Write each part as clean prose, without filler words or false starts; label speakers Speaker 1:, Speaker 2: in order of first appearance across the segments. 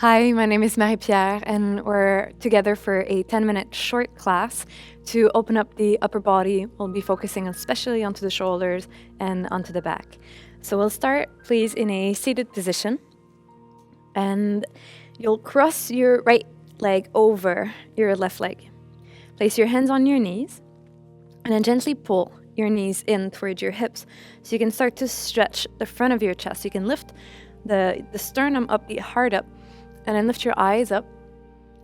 Speaker 1: Hi, my name is Marie-Pier, and we're together for a 10-minute short class to open up the upper body. We'll be focusing especially onto the shoulders and onto the back. So we'll start, please, in a seated position, and you'll cross your right leg over your left leg. Place your hands on your knees, and then gently pull your knees in towards your hips so you can start to stretch the front of your chest. You can lift the sternum up, the heart up, and then lift your eyes up.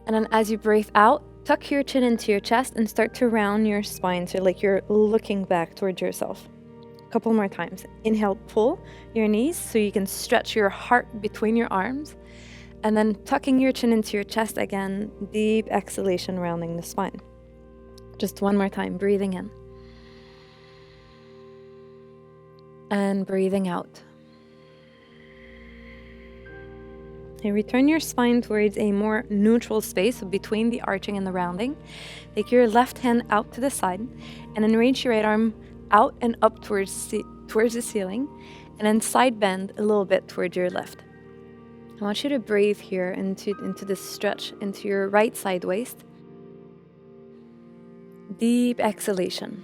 Speaker 1: And then as you breathe out, tuck your chin into your chest and start to round your spine so like you're looking back towards yourself. A couple more times. Inhale, pull your knees so you can stretch your heart between your arms. And then tucking your chin into your chest again, deep exhalation, rounding the spine. Just one more time, breathing in. And breathing out. And return your spine towards a more neutral space between the arching and the rounding. Take your left hand out to the side and then reach your right arm out and up towards the ceiling, and then side bend a little bit towards your left. I want you to breathe here into this stretch into your right side waist. Deep exhalation.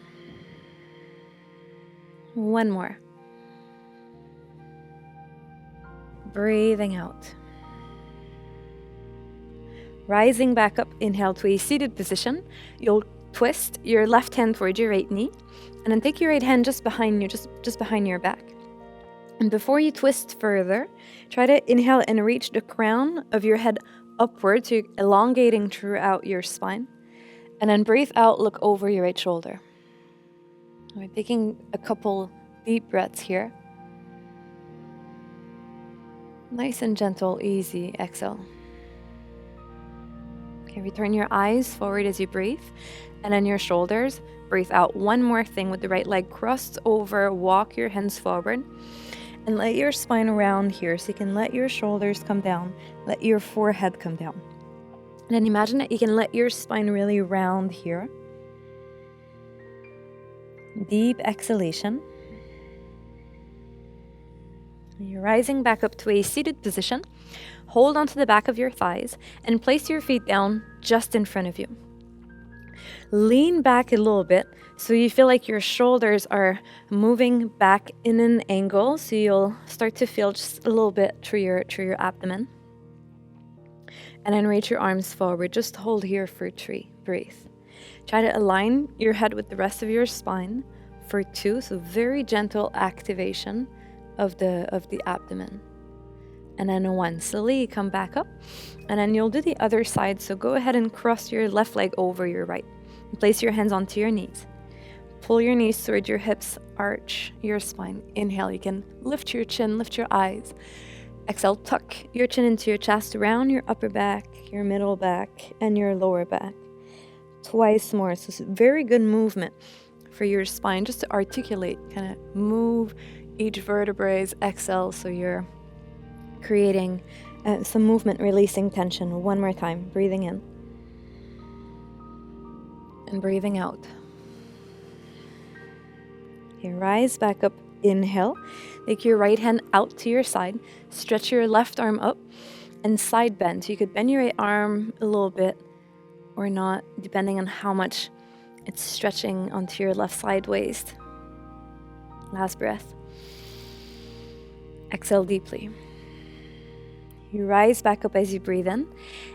Speaker 1: One more. Breathing out. Rising back up, inhale to a seated position. You'll twist your left hand towards your right knee, and then take your right hand just behind you, just behind your back. And before you twist further, try to inhale and reach the crown of your head upward, so you're elongating throughout your spine. And then breathe out, look over your right shoulder. We're taking a couple deep breaths here. Nice and gentle, easy exhale. Okay, return your eyes forward as you breathe, and then your shoulders. Breathe out. One more thing with the right leg crossed over, walk your hands forward, and let your spine round here so you can let your shoulders come down, let your forehead come down. And then imagine that you can let your spine really round here. Deep exhalation. You're rising back up to a seated position. Hold onto the back of your thighs and place your feet down just in front of you. Lean back a little bit so you feel like your shoulders are moving back in an angle, so you'll start to feel just a little bit through your abdomen. And then reach your arms forward. Just hold here for 3. Breathe. Try to align your head with the rest of your spine for 2, so very gentle activation of the abdomen. And then 1, slowly come back up, and then you'll do the other side. So go ahead and cross your left leg over your right. Place your hands onto your knees. Pull your knees towards your hips, arch your spine. Inhale, you can lift your chin, lift your eyes. Exhale, tuck your chin into your chest, round your upper back, your middle back, and your lower back. Twice more. So it's a very good movement for your spine, just to articulate, kind of move each vertebrae. Exhale, so you're creating some movement, releasing tension. One more time, breathing in and breathing out. Okay, rise back up, inhale. Take your right hand out to your side, stretch your left arm up, and side bend. So you could bend your right arm a little bit or not, depending on how much it's stretching onto your left side waist. Last breath. Exhale deeply. You rise back up as you breathe in,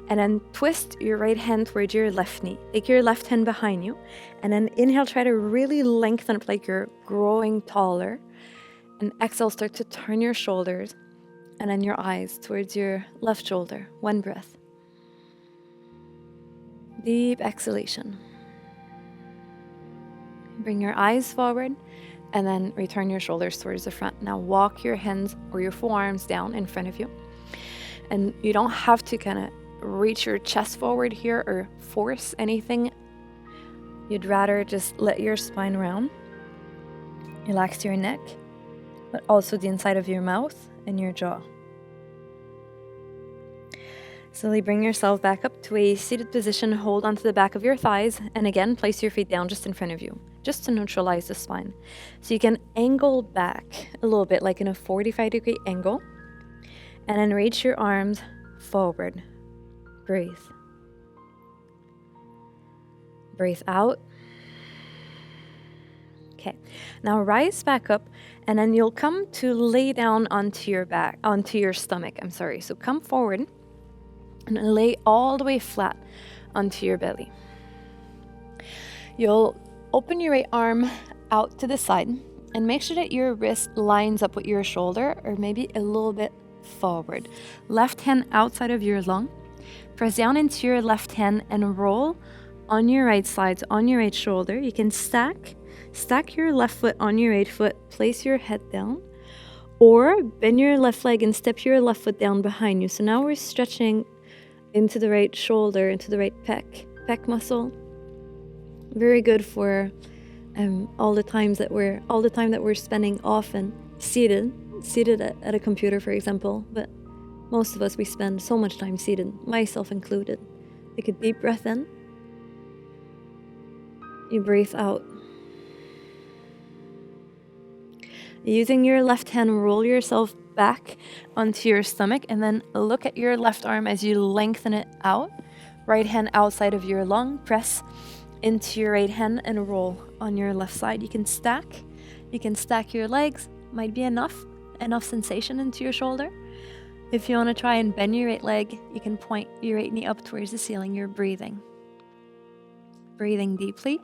Speaker 1: and then twist your right hand towards your left knee. Take your left hand behind you, and then inhale, try to really lengthen up like you're growing taller. And exhale, start to turn your shoulders, and then your eyes towards your left shoulder. 1 breath. Deep exhalation. Bring your eyes forward, and then return your shoulders towards the front. Now walk your hands or your forearms down in front of you. And you don't have to kind of reach your chest forward here or force anything. You'd rather just let your spine round. Relax your neck, but also the inside of your mouth and your jaw. Slowly bring yourself back up to a seated position. Hold onto the back of your thighs, and again, place your feet down just in front of you, just to neutralize the spine. So you can angle back a little bit, like in a 45-degree angle. And then reach your arms forward. Breathe. Breathe out. Okay, now rise back up, and then you'll come to lay down onto your stomach. So come forward and lay all the way flat onto your belly. You'll open your right arm out to the side and make sure that your wrist lines up with your shoulder, or maybe a little bit forward. Left hand outside of your lung. Press down into your left hand and roll on your right side, on your right shoulder. You can stack your left foot on your right foot, place your head down, or bend your left leg and step your left foot down behind you. So now we're stretching into the right shoulder, into the right pec muscle. Very good for all the time that we're spending often seated at a computer, for example. But most of us, we spend so much time seated, myself included. Take a deep breath in. You breathe out. Using your left hand, roll yourself back onto your stomach, and then look at your left arm as you lengthen it out. Right hand outside of your lung. Press into your right hand and roll on your left side. You can stack your legs. Might be enough sensation into your shoulder. If you want to try and bend your right leg, you can point your right knee up towards the ceiling. You're breathing deeply,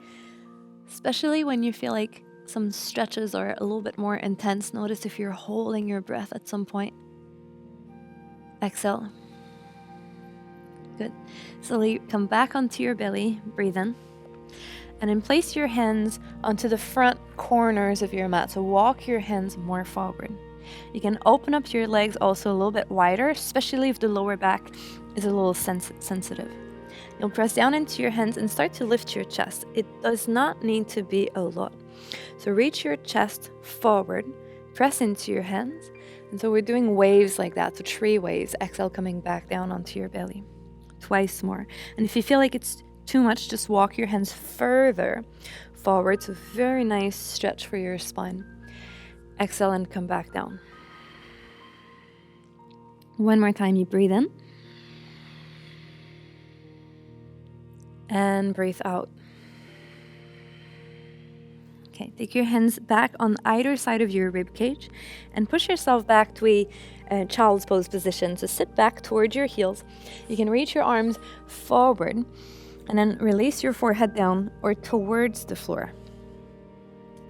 Speaker 1: especially when you feel like some stretches are a little bit more intense. Notice if you're holding your breath at some point. Exhale. Good. Slowly come back onto your belly. Breathe in. And then place your hands onto the front corners of your mat. So walk your hands more forward. You can open up your legs also a little bit wider, especially if the lower back is a little sensitive. You'll press down into your hands and start to lift your chest. It does not need to be a lot. So reach your chest forward, press into your hands. And so we're doing waves like that, so 3 waves. Exhale, coming back down onto your belly. Twice more. And if you feel like it's too much, just walk your hands further forward. So very nice stretch for your spine. Exhale and come back down. One more time, you breathe in. And breathe out. Okay, take your hands back on either side of your rib cage and push yourself back to a child's pose position. So sit back towards your heels. You can reach your arms forward and then release your forehead down or towards the floor.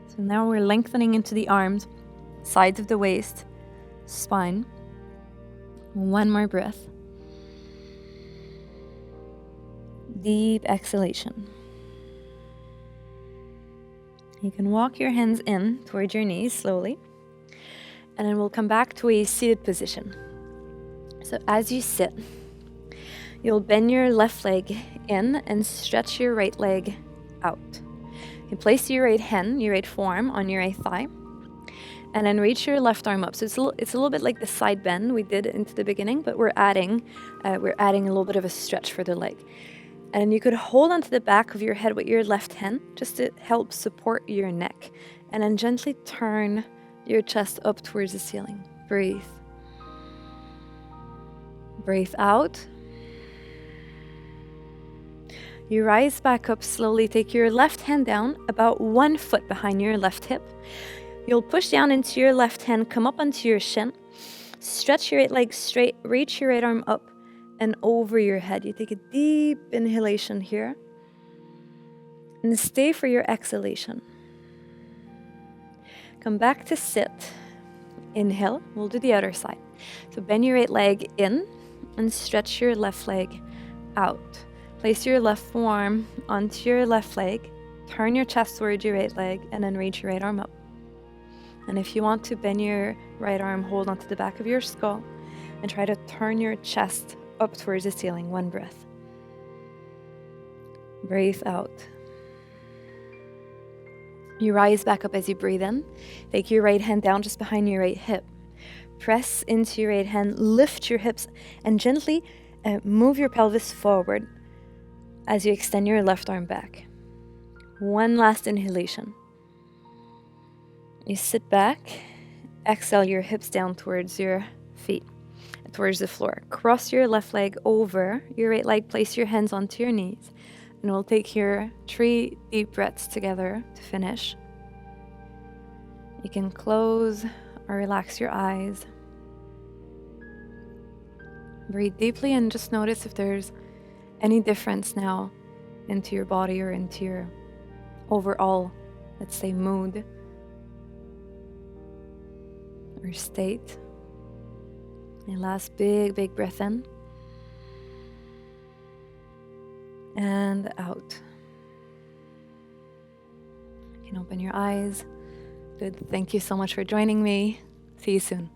Speaker 1: So now we're lengthening into the arms, sides of the waist, spine. One more breath. Deep exhalation. You can walk your hands in towards your knees slowly, and then we'll come back to a seated position. So as you sit, you'll bend your left leg in and stretch your right leg out. You place your right hand, your right forearm on your right thigh, and then reach your left arm up. So it's a little bit like the side bend we did into the beginning, but we're adding a little bit of a stretch for the leg. And you could hold onto the back of your head with your left hand just to help support your neck. And then gently turn your chest up towards the ceiling. Breathe. Breathe out. You rise back up slowly. Take your left hand down about 1 foot behind your left hip. You'll push down into your left hand, come up onto your shin. Stretch your right leg straight. Reach your right arm up and over your head. You take a deep inhalation here and stay for your exhalation. Come back to sit. Inhale. We'll do the other side. So bend your right leg in and stretch your left leg out. Place your left forearm onto your left leg. Turn your chest towards your right leg and then reach your right arm up. And if you want to bend your right arm, hold onto the back of your skull and try to turn your chest up towards the ceiling. 1 breath. Breathe out. You rise back up as you breathe in. Take your right hand down just behind your right hip. Press into your right hand, lift your hips, and gently move your pelvis forward as you extend your left arm back. 1 last inhalation. You sit back, exhale your hips down towards your feet. towards the floor. Cross your left leg over your right leg, place your hands onto your knees, and we'll take here 3 deep breaths together to finish. You can close or relax your eyes. Breathe deeply and just notice if there's any difference now into your body or into your overall, let's say, mood or state. And last big breath in and out. You can open your eyes. Good. Thank you so much for joining me. See you soon.